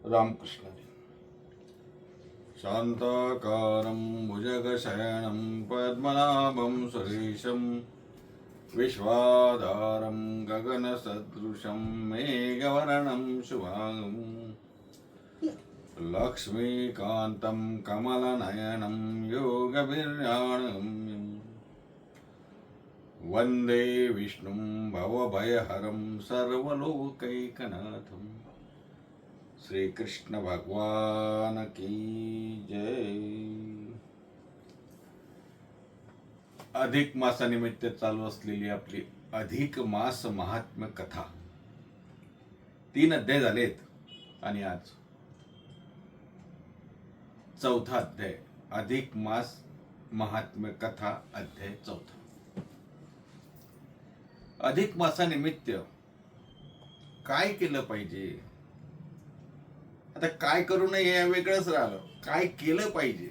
रामकृष्ण हरी. शांताकारं भुजगशयनं पद्मनाभं सुरेशं विश्वाधारं गगनसदृशं मेघवर्णं शुभांगं लक्ष्मीकान्तं कमलनयनं योगवीर्याणगम्यं वन्दे विष्णुं भवभयहरं सर्वलोकैकनाथं. श्री कृष्ण भगवान की जय. अधिक मासानिमित्त चालू असलेली आपली अधिक मास महात्म्य कथा 3 अध्याय झालेत आणि आज 4था अध्याय अधिक मास महात्म्य कथा अध्याय 4. अधिक मासानिमित्त काय केलं पाहिजे, आता काय करू नये हे वेगळंच राहिलं, काय केलं पाहिजे,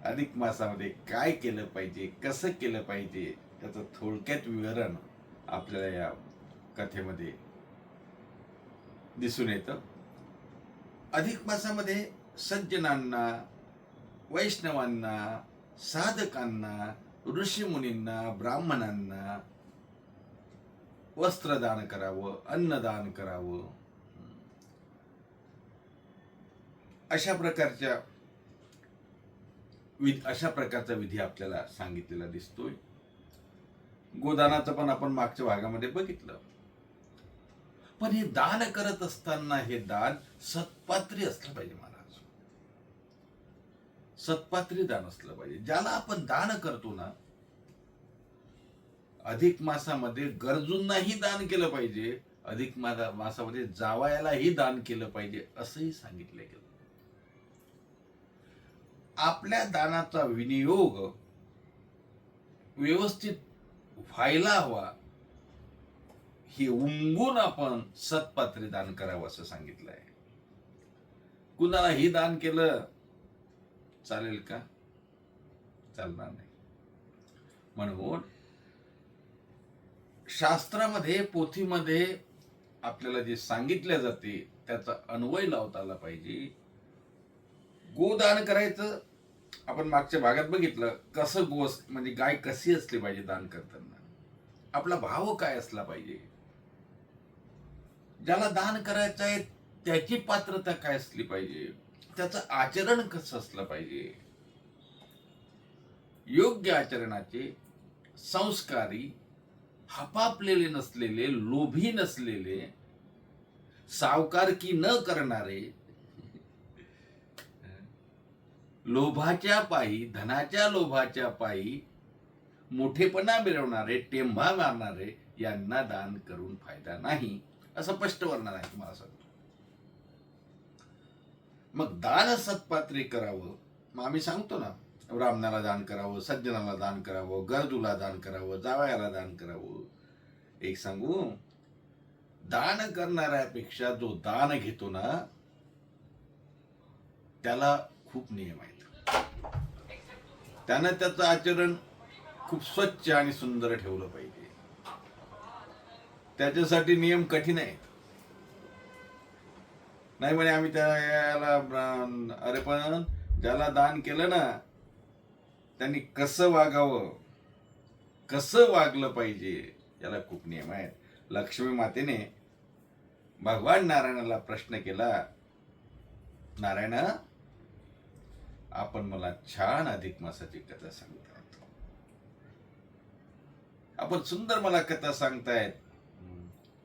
अधिक मासामध्ये काय केलं पाहिजे, कसं केलं पाहिजे त्याचं थोडक्यात विवरण आपल्याला या कथेमध्ये दिसून येतं. अधिक मासामध्ये सज्जनांना, वैष्णवांना, साधकांना, ऋषीमुनींना, ब्राह्मणांना वस्त्रदान करावं, अन्नदान करावं, अशा प्रकारचा विधी आपल्याला सांगितलेला दिसतोय. गोदानाचं पण आपण मागच्या भागामध्ये बघितलं. पण हे दान करत असताना हे दान सत्पात्री असलं पाहिजे महाराज. सत्पात्री दान असलं पाहिजे. ज्याला आपण दान करतो ना, अधिक मासामध्ये गरजूंनाही दान केलं पाहिजे, अधिक मासामध्ये जावयालाही दान केलं पाहिजे असंही सांगितलं गेलं. आपल्या दानाचा विनियोग व्यवस्थित व्हायला हवा, हे उमगून आपण सत्पात्री दान करावं असं सांगितलं आहे. कुणालाही दान केलं चालेल का? चालणार नाही. म्हणून शास्त्रामध्ये, पोथीमध्ये आपल्याला जे सांगितले जाते त्याचा अन्वय लावता आला पाहिजे. गोदान करायचं आपण मागच्या भागात बघितलं. कसं म्हणजे गाय कशी असली पाहिजे दान करताना, आपला भाव काय असला पाहिजे, ज्याला दान करायचं आहे त्याची पात्रता काय असली पाहिजे, त्याचं आचरण कसं असलं पाहिजे. योग्य आचरणाचे, संस्कारी, हपापलेले नसलेले, लोभी नसलेले, सावकारकी न करणारे, लोभाच्या पायी, धनाच्या लोभाच्या पायी मोठेपणा मिळवणारे, टेंभा मारणारे यांना दान करून फायदा नाही असं स्पष्ट वर्णन आहे. तुम्हाला सांगतो. मग दान सत्पात्री करावं. मग आम्ही सांगतो ना, ब्राह्मणाला दान करावं, सज्जनाला दान करावं, गरजूला दान करावं, जावयाला दान करावं. एक सांगू, दान करणाऱ्यापेक्षा जो दान घेतो ना त्याला खूप नियम आहेत. त्यानं त्याचं आचरण खूप स्वच्छ आणि सुंदर ठेवलं पाहिजे. त्याच्यासाठी नियम कठीण आहेत. नाही म्हणे आम्ही त्याला, अरे पण ज्याला दान केलं ना त्यांनी कसं वागावं, कसं वागलं पाहिजे याला खूप नियम आहेत. लक्ष्मी मातेने भगवान नारायणाला प्रश्न केला, नारायण आपण मला छान अधिक मासाची कथा सांगतायत, आपण सुंदर मला कथा सांगतायत,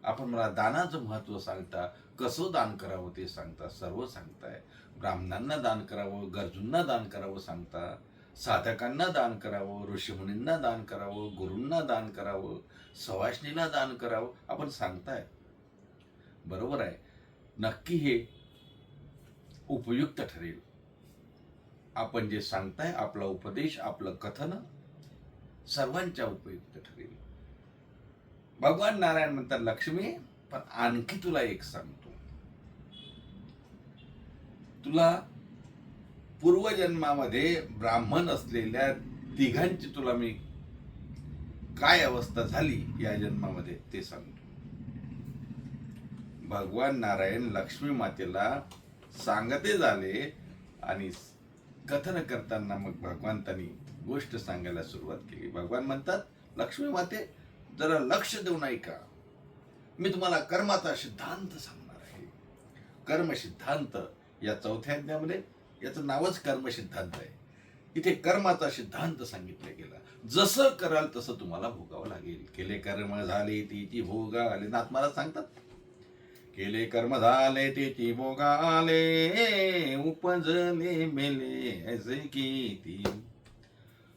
आपण मला दानाचं महत्व सांगता, कसं दान करावं ते सांगता, सर्व सांगताय. ब्राह्मणांना दान करावं, गरजूंना दान करावं सांगता, साधकांना दान करावं, ऋषीमुनींना दान करावं, गुरूंना दान करावं, सवाष्णीला दान करावं आपण सांगताय. बरोबर आहे. नक्की हे उपयुक्त ठरेल. आपण जे सांगताय, आपला उपदेश, आपलं कथन सर्वांच्या उपयुक्त ठरेल. भगवान नारायण म्हणतात, लक्ष्मी पण आणखी तुला एक सांगतो. तुला पूर्वजन्मामध्ये ब्राह्मण असलेल्या तिघांची तुला मी काय अवस्था झाली या जन्मामध्ये ते सांगतो. भगवान नारायण लक्ष्मी मातेला सांगते झाले आणि कथन करताना मग भगवंतांनी गोष्ट सांगायला सुरुवात केली. भगवान म्हणतात, लक्ष्मी माते जरा लक्ष देऊन ऐका, मी तुम्हाला कर्माचा सिद्धांत सांगणार आहे. कर्म सिद्धांत या चौथ्या अध्यायामध्ये याचं नावच कर्म सिद्धांत आहे. इथे कर्माचा सिद्धांत सांगितला गेला. जसं कराल तसं तुम्हाला भोगावं लागेल. केले कर्म झाले तिची भोगाले. नाथ महाराज सांगतात, केले कर्म झाले तिची भोगाले, उपजले मेले ऐसे किती,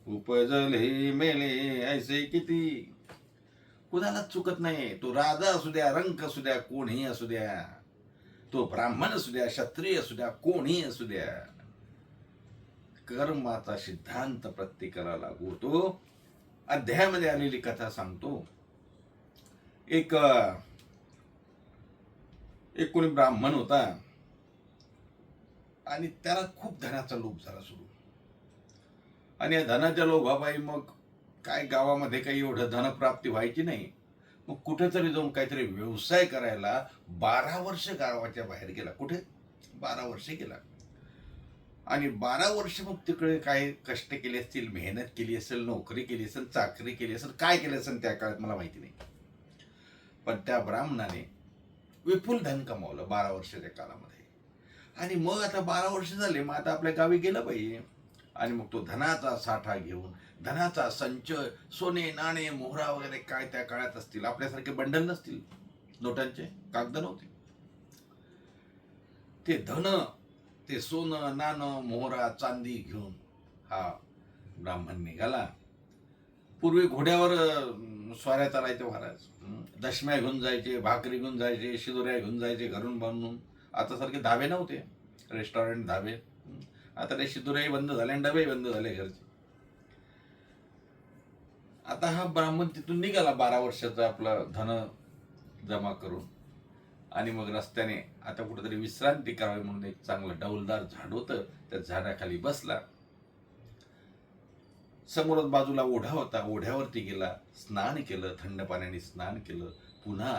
उपजले मेले ऐसे किती. कुणाला चुकत नाही. तो राजा असू द्या, रंक असू द्या, कोणीही असू द्या, तो ब्राह्मण असू द्या, क्षत्रिय असू द्या, कोणीही असू द्या, कर्माचा सिद्धांत प्रत्येकाला लागू होतो. अध्यायामध्ये आलेली कथा सांगतो. एक कोणी ब्राह्मण होता आणि त्याला खूप धनाचा लोभ झाला सुरू. आणि या धनाच्या लोभाबाई मग काय गावामध्ये काही एवढं धनप्राप्ती व्हायची नाही. मग कुठेतरी जाऊन काहीतरी व्यवसाय करायला 12 वर्ष गावाच्या बाहेर गेला. कुठे 12 वर्षे गेला. आणि 12 वर्ष मग तिकडे काय कष्ट केले असतील, मेहनत केली असेल, नोकरी केली असेल, चाकरी केली असेल, काय केलं असेल त्या काळात मला माहिती नाही. पण त्या ब्राह्मणाने विपुल धन कमावलं 12 वर्षाच्या काळामध्ये. आणि मग आता 12 वर्ष झाले, मग आता आपल्या गावी गेलं पाहिजे. आणि मग तो धनाचा साठा घेऊन, धनाचा संच, सोने नाणे मोहरा वगैरे काय त्या काळात असतील, आपल्यासारखे बंडल नसतील, नोटांचे कागद नव्हते, ते धन, ते सोनं नाणं मोहरा चांदी घेऊन हा ब्राह्मण निघाला. पूर्वी घोड्यावर स्वाऱ्या चालायचे महाराज. दशम्या घेऊन जायचे, भाकरी घेऊन जायचे, शिदोऱ्या घेऊन जायचे घरून बांधून. आता सारखे धाबे नव्हते, रेस्टॉरंट धाबे. आता ते शिदोऱ्याही बंद झाले आणि डबेही बंद झाले घरचे. आता हा ब्राह्मण तिथून निघाला 12 वर्षाचा आपलं धन जमा करून. आणि मग रस्त्याने आता कुठेतरी विश्रांती करावी म्हणून एक चांगलं डौलदार झाड होतं, त्या झाडाखाली बसला. समोरच बाजूला ओढा होता, ओढ्यावरती गेला, स्नान केलं, थंड पाण्याने स्नान केलं, पुन्हा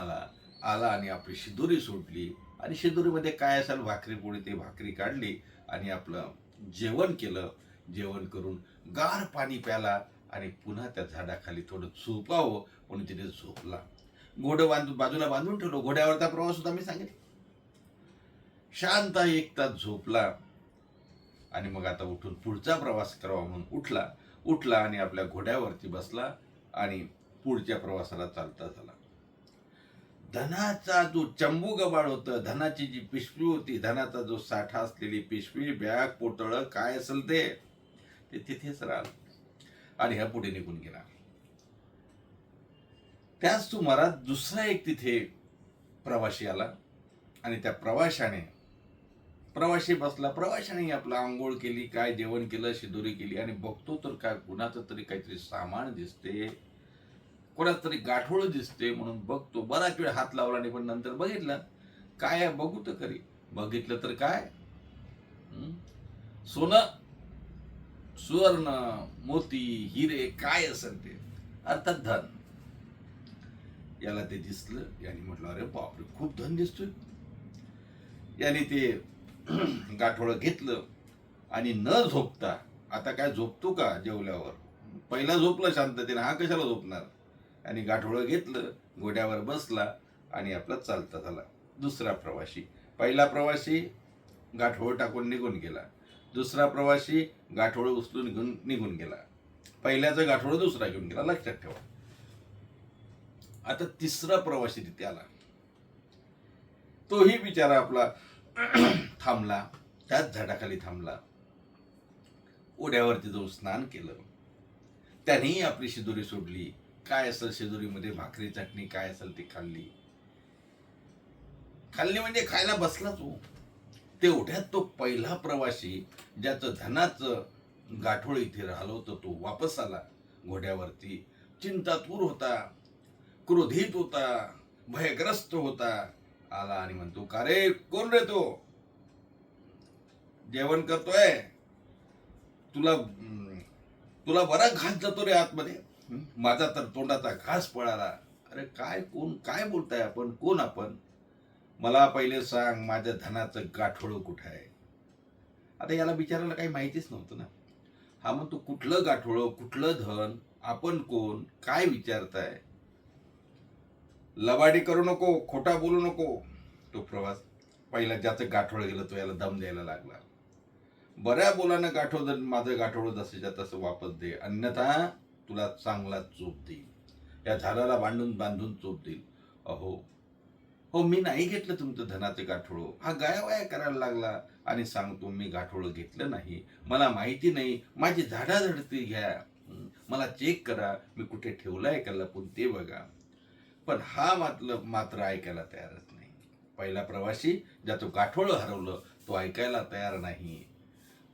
आला आणि आपली शिदोरी सोडली. आणि शिदोरीमध्ये काय असेल भाकरी पोळी, ते भाकरी काढली आणि आपलं जेवण केलं. जेवण करून गार पाणी प्याला आणि पुन्हा त्या झाडाखाली थोडं झोपावं म्हणून तिथे झोपला. घोडं बाजूला बांधून ठेवलं. घोड्यावरचा प्रवास होता मी सांगितलं. शांत 1 तास झोपला आणि मग आता उठून पुढचा प्रवास करावा म्हणून उठला आणि आपल्या घोड्यावरती बसला आणि पुढच्या प्रवासाला चालता झाला. धनाचा जो चंबू गबाळ होतं, धनाची जी पिशवी होती, धनाचा जो साठा असलेली पिशवी, बॅग, पोतळ काय असेल ते तिथेच राहिलं आणि ह्या पुढे निघून गेला. त्याच सुमारास दुसरा एक तिथे प्रवासी आला आणि त्या प्रवासी बसला. प्रवाशाने आपलं आंघोळ केली, काय जेवण केलं, शिदोरी केली आणि बघतो तर काय कुणाचं तरी काहीतरी सामान दिसते, कोणाचं तरी गाठोळं दिसते म्हणून बघतो. बराच वेळ हात लावला नाही, पण नंतर बघितलं काय आहे बघू तर खरी. बघितलं तर काय, सोनं, सुवर्ण, मोती, हिरे काय असेल ते, अर्थात धन. याला ते दिसलं. याने म्हटलं, अरे बापरे, खूप धन दिसतोय. याने ते गाठोळं घेतलं आणि न झोपता, आता काय झोपतो का जेवल्यावर, पहिला झोपला शांततेने, हा कशाला झोपणार. आणि गाठोळं घेतलं, घोड्यावर बसला आणि आपला चालता झाला. दुसरा प्रवासी, पहिला प्रवासी गाठोळं टाकून निघून गेला, दुसरा प्रवासी गाठोळं उचलून घेऊन निघून गेला, पहिल्याचं गाठोळं दुसरा घेऊन गेला, लक्षात ठेवा. आता तिसरा प्रवासी तिथे आला. तोही बिचारा आपला थांबला, त्याच झाडाखाली थांबला, ओढ्यावरती जाऊन स्नान केलं. त्यानेही आपली शिदोरी सोडली, काय असेल शिदोरीमध्ये भाकरी चटणी काय असेल ती खाल्ली म्हणजे खायला बसला तो. तेवढ्यात तो पहिला प्रवासी, ज्याचं धनाचं गाठोळ इथे राहिलं होतं, तो वापस आला घोड्यावरती. चिंतातूर होता, क्रोधित होता, भयग्रस्त होता. आला आणि म्हणतो, का रे, कोण रे तो, जेवण करतोय, तुला बरा घास जातो रे आतमध्ये, माझा तर तोंडाचा घास पळाला. अरे काय, कोण, काय बोलताय आपण, कोण आपण. मला पहिले सांग माझ्या धनाचं गाठोडं कुठं आहे. आता याला बिचारायला काही माहितीच नव्हतं ना. हा म्हणतो कुठलं गाठोडं, कुठलं धन, आपण कोण, काय विचारताय. लबाडी करू नको, खोटा बोलू नको. तो प्रवास पहिला ज्याचं गाठोडं गेलं तो याला दम द्यायला लागला. बऱ्या बोलानं गाठोडं, माझं गाठोडं जसंच्या तसं वापस दे, अन्यथा तुला चांगला चोप देईल, या झाडाला बांधून बांधून चोप देईल. अहो हो, मी नाही घेतलं तुमचं धनाचं गाठोडं. हा गायावाया करायला लागला आणि सांगतो मी गाठोडं घेतलं नाही, मला माहिती नाही, माझी झाडाझडती घ्या, मला चेक करा, मी कुठे ठेवलाय का लपून ते बघा. पण हा मात्र ऐकायला तयारच नाही. पहिला प्रवासी ज्याचं गाठोडं हरवलं तो ऐकायला तयार नाही.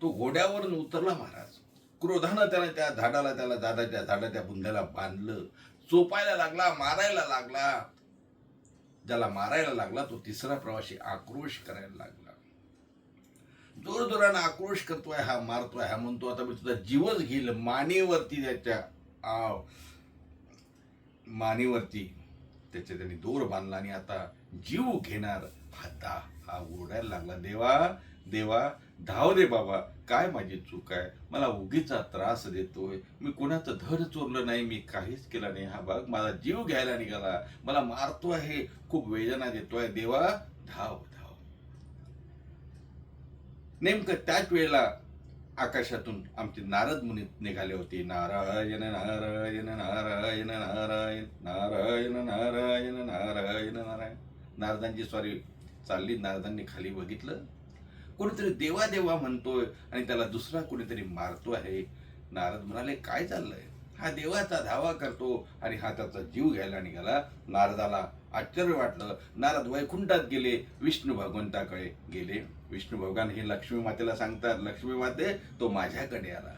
तो घोड्यावरून उतरला महाराज. क्रोधानं त्याला त्या झाडाच्या बुंध्याला बांधलं, चोपायला लागला, मारायला लागला. ज्याला मारायला लागला तो तिसरा प्रवासी आक्रोश करायला लागला. जोरजोरानं आक्रोश करतोय हा, मारतोय हा, म्हणतो आता मी तुझा जीवच घेईल. मानेवरती त्याने दोर बांधला आणि आता जीव घेणार. हा ओरडायला लागला, देवा देवा धाव दे बाबा, काय माझी चूक आहे, मला उगीचा त्रास देतोय, मी कोणाचं धन चोरलं नाही, मी काहीच केलं नाही, हा बघ माझा जीव घ्यायला निघाला, मला मारतो आहे, खूप वेदना देतोय, देवा धाव धाव. नेमकं त्याच वेळेला आकाशातून आमचे नारद मुनी निघाले होते. नारायण नारायण नारायण नारायण नारायण नारायण नारायण नारायण. नारदांची स्वारी चालली. नारदांनी खाली बघितलं, कोणीतरी देवा देवा म्हणतोय आणि त्याला दुसरा कोणीतरी मारतो आहे. नारद म्हणाले, काय चाललंय. हा देवाचा धावा करतो आणि हा त्याचा जीव घ्यायला निघाला. नारदाला आश्चर्य वाटलं. नारद वैकुंठात गेले, विष्णू भगवंताकडे गेले. विष्णू भगवान हे लक्ष्मी मातेला सांगतात, लक्ष्मी माते तो माझ्याकडे आला.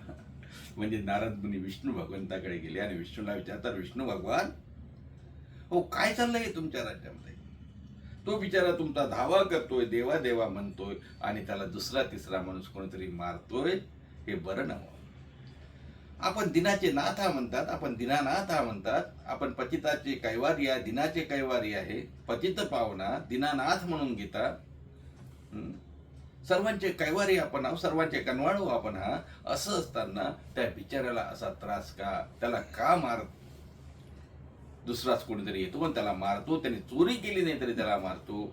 म्हणजे नारद मुनी विष्णू भगवंताकडे गेले आणि विष्णूला विचारतात, विष्णू भगवान हो काय चाललंय तुमच्या राज्यामध्ये. तो बिचारा तुमचा धावा करतोय, देवा देवा म्हणतोय आणि त्याला दुसरा तिसरा माणूस कोणीतरी मारतोय, हे बरं नव्हे. आपण दिनाचे नाथ म्हणतात, आपण दीनानाथ म्हणतात, आपण पतिताचे कैवारी, दिनाचे कैवारी आहे, पतित पावना दीनानाथ म्हणून घेता. सर्वांचे कैवारी आपण आहोत, सर्वांचे कनवाळू आपण हा. असं असताना त्या बिचाऱ्याला असा त्रास का, त्याला का मार, दुसराच कोणीतरी येतो पण त्याला मारतो, त्याने चोरी केली नाही तरी त्याला मारतो.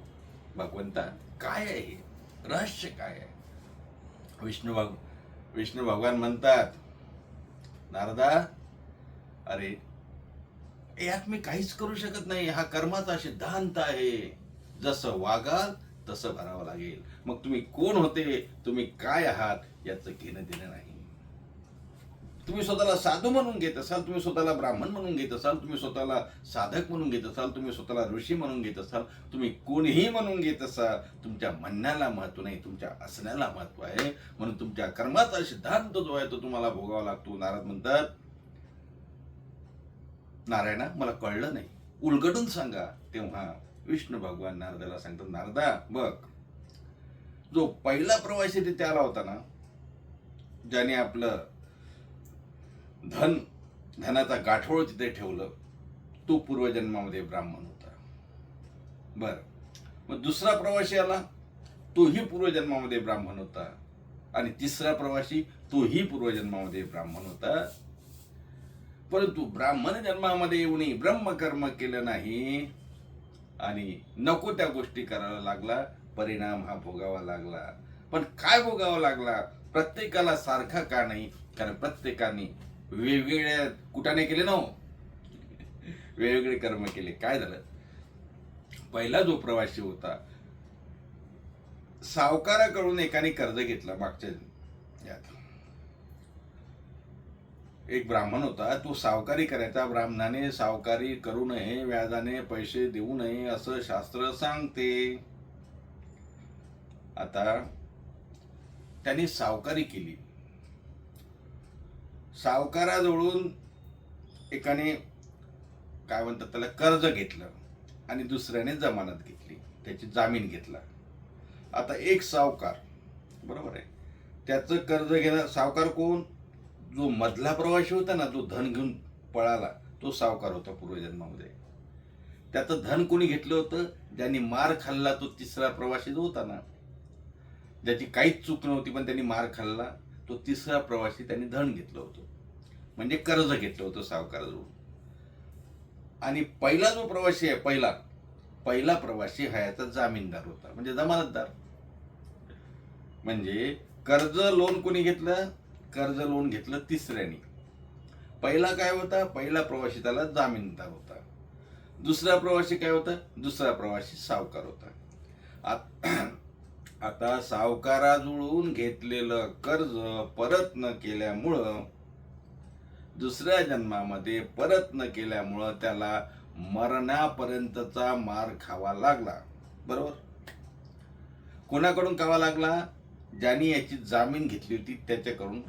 भगवंता काय आहे हे, रहस्य काय आहे. विष्णू भगवान म्हणतात, नारदा अरे यात मी काहीच करू शकत नाही, हा कर्माचा सिद्धांत आहे, जसं वागाल तसं भरावं लागेल. मग तुम्ही कोण होते, तुम्ही काय आहात याचं घेणं देणं नाही. तुम्ही स्वतःला साधू म्हणून घेत असाल, तुम्ही स्वतःला ब्राह्मण म्हणून घेत असाल, तुम्ही स्वतःला साधक म्हणून घेत असाल, तुम्ही स्वतःला ऋषी म्हणून घेत असाल, तुम्ही कोणीही म्हणून घेत असाल, तुमच्या म्हणण्याला महत्व नाही, तुमच्या असण्याला महत्व आहे. म्हणून तुमच्या कर्माचा सिद्धांत जो आहे तो तुम्हाला भोगावा लागतो. नारद म्हणतात, नारायणा मला कळलं नाही, उलगडून सांगा. तेव्हा विष्णू भगवान नारदाला सांगतात, नारदा बघ, जो पहिला प्रवासी तिथे आला होता ना, ज्याने आपलं धनाचा गाठोड तिथे ठेवलं, तो पूर्वजन्मामध्ये ब्राह्मण होता. बर, मग दुसरा प्रवासी आला, तोही पूर्वजन्मामध्ये ब्राह्मण होता. आणि तिसरा प्रवासी तोही पूर्वजन्मामध्ये ब्राह्मण होता. परंतु ब्राह्मण जन्मामध्ये येऊनही ब्रह्मकर्म केलं नाही आणि नको त्या गोष्टी करायला लागला, परिणाम हा भोगावा लागला. पण काय भोगावा लागला, प्रत्येकाला सारखा का नाही, कारण प्रत्येकाने वेगवेगळ्या कुटाने केले ना, वेगवेगळे कर्म केले. काय झालं, पहिला जो प्रवासी होता, सावकाराकडून एकाने कर्ज घेतला. मागच्या यात एक ब्राह्मण होता, तो सावकारी करायचा. ब्राह्मणाने सावकारी करू नये, व्याजाने पैसे देऊ नये असं शास्त्र सांगते. आता त्यांनी सावकारी केली, सावकाराजवळून एकाने काय म्हणतात त्याला कर्ज घेतलं आणि दुसऱ्याने जमानत घेतली, त्याची जामीन घेतला. आता एक सावकार, बरोबर आहे, त्याचं कर्ज घेणार सावकार कोण, जो मधला प्रवासी होता ना, जो धन घेऊन पळाला, तो सावकार होता पूर्वजन्मामध्ये. त्याचं धन कोणी घेतलं होतं? ज्यांनी मार खाल्ला तो तिसरा प्रवासी जो होता ना, ज्याची काहीच चूक नव्हती पण त्यांनी मार खाल्ला, तो तिसरा प्रवासी त्यांनी धन घेतलं होतं, म्हणजे कर्ज घेतलं होतं सावकाराजवळ. आणि पहिला जो प्रवासी आहे, पहिला प्रवासी हा याचा जामीनदार होता, म्हणजे जमानतदार. म्हणजे कर्ज लोन कोणी घेतलं? कर्ज लोन घेतलं तिसऱ्याने. पहिला काय होता? पहिला प्रवासी त्याला जामीनदार होता. दुसरा प्रवासी काय होता? दुसरा प्रवासी सावकार होता. आता सावकाराजवळून घेतलेलं कर्ज परत न केल्यामुळं, दुसऱ्या जन्मामध्ये परत न केल्यामुळं त्याला मरणापर्यंतचा मार खावा लागला. बरोबर? कोणाकडून खावा लागला? ज्यांनी याची जामीन घेतली होती त्याच्याकडून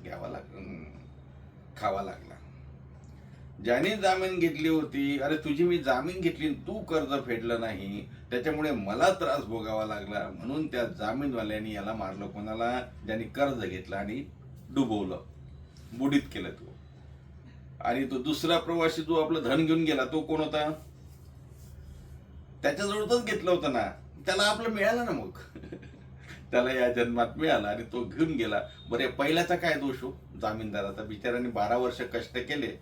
खावा लागला. ज्याने जामीन घेतली होती, अरे तुझी मी जामीन घेतली, तू कर्ज फेडलं नाही, त्याच्यामुळे मला त्रास भोगावा लागला, म्हणून त्या जामीनवाल्याने याला मारलं. कोणाला? ज्यांनी कर्ज घेतलं आणि डुबवलं, बुडीत केलं तो. आणि तो दुसरा प्रवासी जो आपलं धन घेऊन गेला, तो कोण होता? त्याच्याजवळच घेतलं होतं ना, त्याला आपलं मिळालं ना मग. त्याला या जन्मात मिळाला आणि तो घेऊन गेला. बरे, पहिल्याचा काय दोष हो जामीनदाराचा? बिचाराने 12 वर्ष कष्ट केले,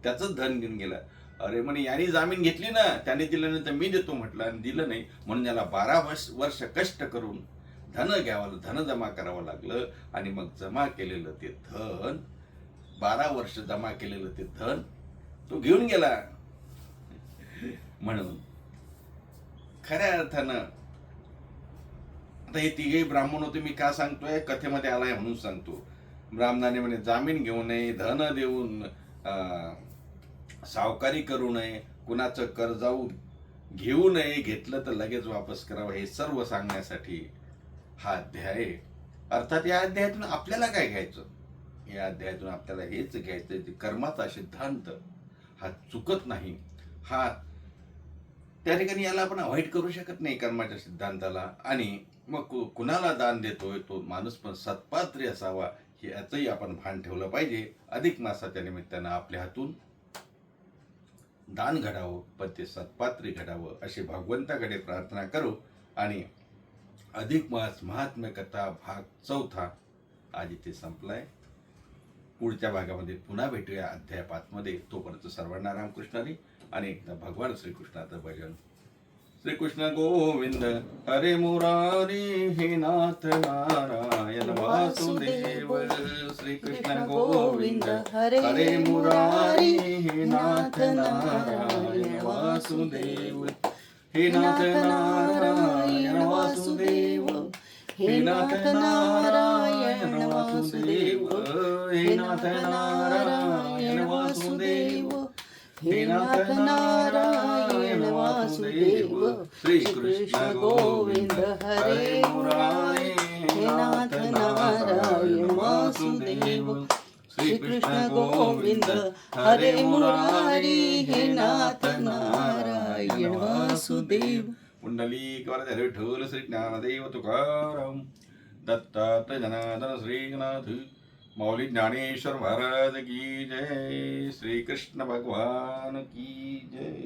त्याच धन घेऊन गेला. अरे म्हणे याने जामीन घेतली ना, त्याने दिलं नाही तर मी देतो म्हटलं, आणि दिलं नाही म्हणून याला 12 वर्ष कष्ट करून धन जमा करावं लागलं. आणि मग जमा केलेलं ते धन, 12 वर्ष जमा केलेलं ते धन तो घेऊन गेला. म्हणून खऱ्या अर्थानं आता हे तिघे ब्राह्मण होते. मी का सांगतोय? कथेमध्ये आलाय म्हणून सांगतो. ब्राह्मणाने म्हणे जामीन घेऊ नये, धन देऊन सावकारी करू नये, कुणाचं कर्जाऊ घेऊ नये, घेतलं तर लगेच वापस करावं, हे सर्व सांगण्यासाठी हा अध्याय. अर्थात या अध्यायातून आपल्याला काय घ्यायचं? या अध्यायातून आपल्याला हेच घ्यायचं की कर्माचा सिद्धांत हा चुकत नाही. हा त्या ठिकाणी याला आपण अवॉइड करू शकत नाही, कर्माच्या सिद्धांताला. आणि मग कुणाला दान देतोय तो माणूस पण सत्पात्री असावा, याचंही आपण भान ठेवलं पाहिजे. अधिक मासाच्या निमित्तानं आपल्या हातून दान घडावं, पण ते सत्पात्री घडावं, अशी भगवंताकडे प्रार्थना करू. आणि अधिक मास महात्म्य कथा भाग 4 आज इथे संपलाय. पुढच्या भागामध्ये पुन्हा भेटूया अध्याय 5 मध्ये. तोपर्यंत सर्वांना रामकृष्ण हरी. आणि एकदा भगवान श्रीकृष्णाचं भजन. श्रीकृष्ण गोविंद हरे मुरारी, हे नाथ नारायण वासुदेव. श्रीकृष्ण गोविंद हरे मुरारी, हे नाथ नारायण वासुदेव. हे नाथ नारायण वासुदेव, हे नाथ नारायण वासुदेव, हे नाथ नारायण वासुदेव, हे नाथ नारायण वासुदेव. श्री कृष्ण गोविंद हरे मुरारी, हे नाथ नारायण वासुदेव. श्री कृष्ण गोविंद हरे मुरारी, हे नाथ नारायण वासुदेव. पुंडलिक वरद विठ्ठल श्री ज्ञानदेव तुकाराम. दत्तात्रय जनार्दन श्रीनाथ. मौली ज्ञानेश्वर महाराज की जय. श्री कृष्ण भगवान की जय.